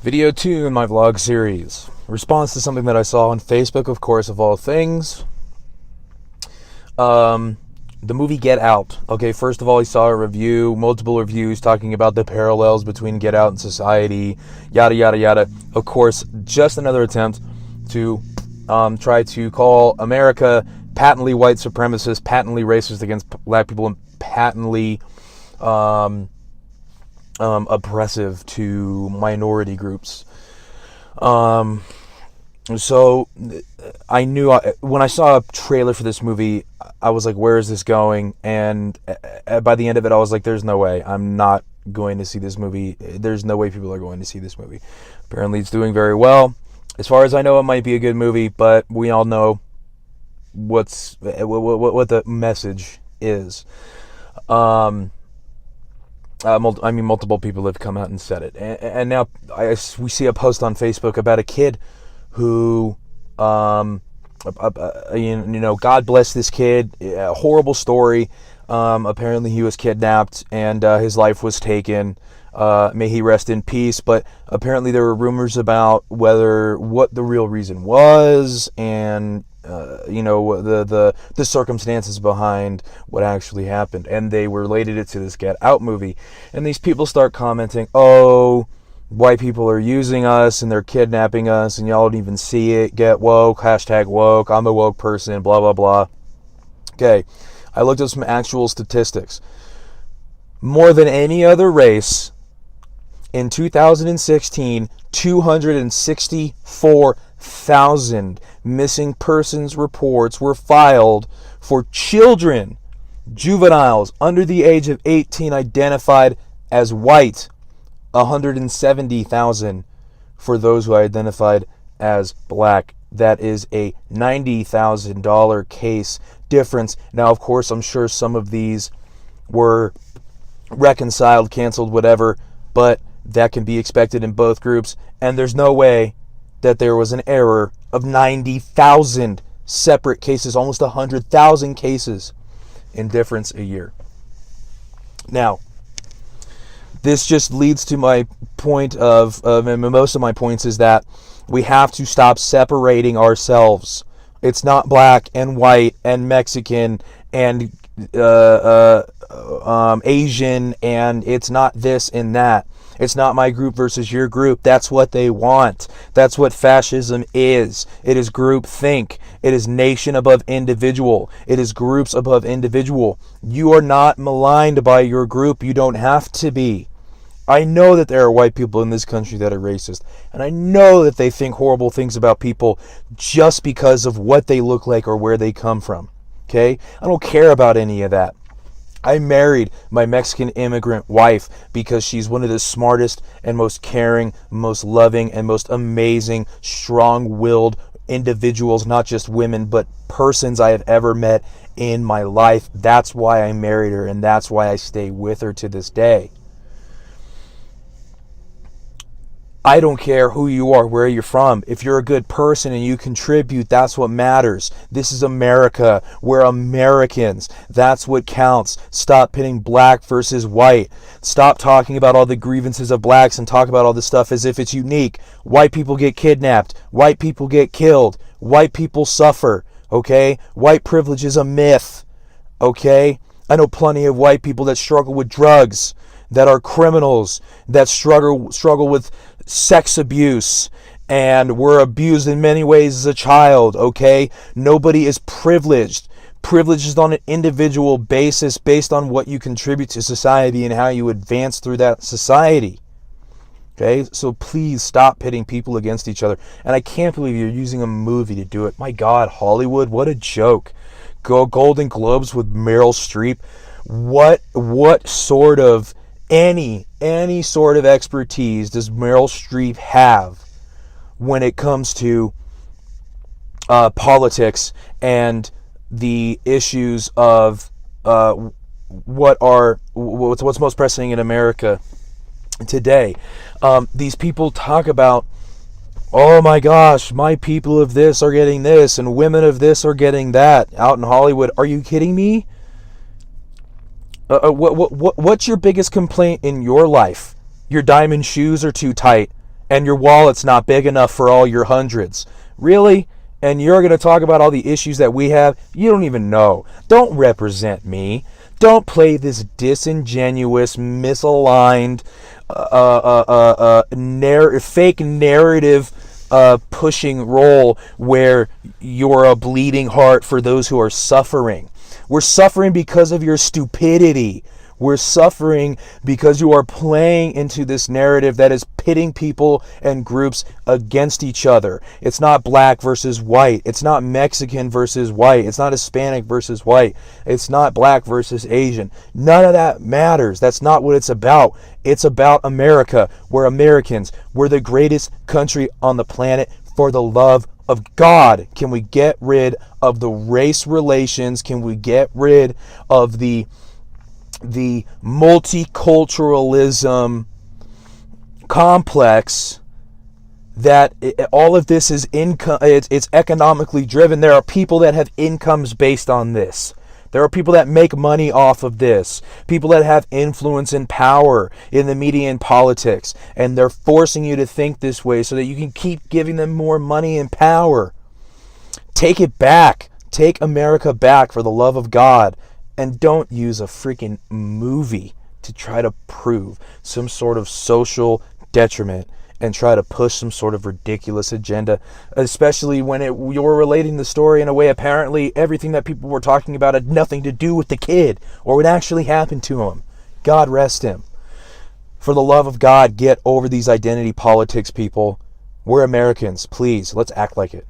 Video 2 in my vlog series. Response to something that I saw on Facebook, of course, of all things. The movie Get Out. Okay, first of all, I saw a review, multiple reviews talking about the parallels between Get Out and society, yada, yada, yada. Of course, just another attempt to try to call America patently white supremacist, patently racist against black people, and patently oppressive to minority groups. So I knew when I saw a trailer for this movie, I was like, where is this going? And by the end of it, I was like, there's no way. I'm not going to see this movie. There's no way people are going to see this movie. Apparently it's doing very well. As far as I know, it might be a good movie, but we all know what the message is. Multiple people have come out and said it, and now we see a post on Facebook about a kid who, God bless this kid. A horrible story. Apparently, he was kidnapped and his life was taken. May he rest in peace. But apparently, there were rumors about what the real reason was, and the circumstances behind what actually happened, and they related it to this Get Out movie. And these people start commenting, oh, white people are using us and they're kidnapping us and y'all don't even see it. Get woke, hashtag woke, I'm a woke person, blah blah blah. Okay, I looked at some actual statistics. More than any other race, in 2016, 264,000 missing persons reports were filed for children, juveniles under the age of 18 identified as white. 170,000 for those who identified as black. That is a $90,000 case difference. Now, of course, I'm sure some of these were reconciled, canceled, whatever, but that can be expected in both groups, and there's no way that there was an error of 90,000 separate cases, almost 100,000 cases in difference a year. Now, this just leads to my point most of my points is that we have to stop separating ourselves. It's not black and white and Mexican and Asian, and it's not this and that. It's not my group versus your group. That's what they want. That's what fascism is. It is group think. It is nation above individual. It is groups above individual. You are not maligned by your group. You don't have to be. I know that there are white people in this country that are racist, and I know that they think horrible things about people just because of what they look like or where they come from. Okay? I don't care about any of that. I married my Mexican immigrant wife because she's one of the smartest and most caring, most loving, and most amazing, strong-willed individuals, not just women, but persons I have ever met in my life. That's why I married her, and that's why I stay with her to this day. I don't care who you are, where you're from. If you're a good person and you contribute, that's what matters. This is America. We're Americans. That's what counts. Stop pitting black versus white. Stop talking about all the grievances of blacks and talk about all this stuff as if it's unique. White people get kidnapped. White people get killed. White people suffer. Okay? White privilege is a myth. Okay? I know plenty of white people that struggle with drugs, that are criminals, that struggle with sex abuse, and were abused in many ways as a child. Okay? Nobody is privileged. Privilege is on an individual basis based on what you contribute to society and how you advance through that society. Okay? So please stop pitting people against each other. And I can't believe you're using a movie to do it. My God, Hollywood, what a joke. Golden Globes with Meryl Streep. What sort of any sort of expertise does Meryl Streep have when it comes to politics and the issues of what's most pressing in America today? These people talk about, oh my gosh, my people of this are getting this and women of this are getting that out in Hollywood. Are you kidding me? What's your biggest complaint in your life? Your diamond shoes are too tight, and your wallet's not big enough for all your hundreds. Really? And you're going to talk about all the issues that we have? You don't even know. Don't represent me. Don't play this disingenuous, misaligned, fake narrative pushing role where you're a bleeding heart for those who are suffering. We're suffering because of your stupidity. We're suffering because you are playing into this narrative that is pitting people and groups against each other. It's not black versus white. It's not Mexican versus white. It's not Hispanic versus white. It's not black versus Asian. None of that matters. That's not what it's about. It's about America. We're Americans. We're the greatest country on the planet for the love of God. Can we get rid of the race relations? Can we get rid of the multiculturalism complex that all of this is income? It's economically driven. There are people that have incomes based on this. There are people that make money off of this. People that have influence and power in the media and politics. And they're forcing you to think this way so that you can keep giving them more money and power. Take it back. Take America back for the love of God. And don't use a freaking movie to try to prove some sort of social detriment and try to push some sort of ridiculous agenda, especially when you're relating the story in a way apparently everything that people were talking about had nothing to do with the kid or what actually happened to him. God rest him. For the love of God, get over these identity politics, people. We're Americans. Please, let's act like it.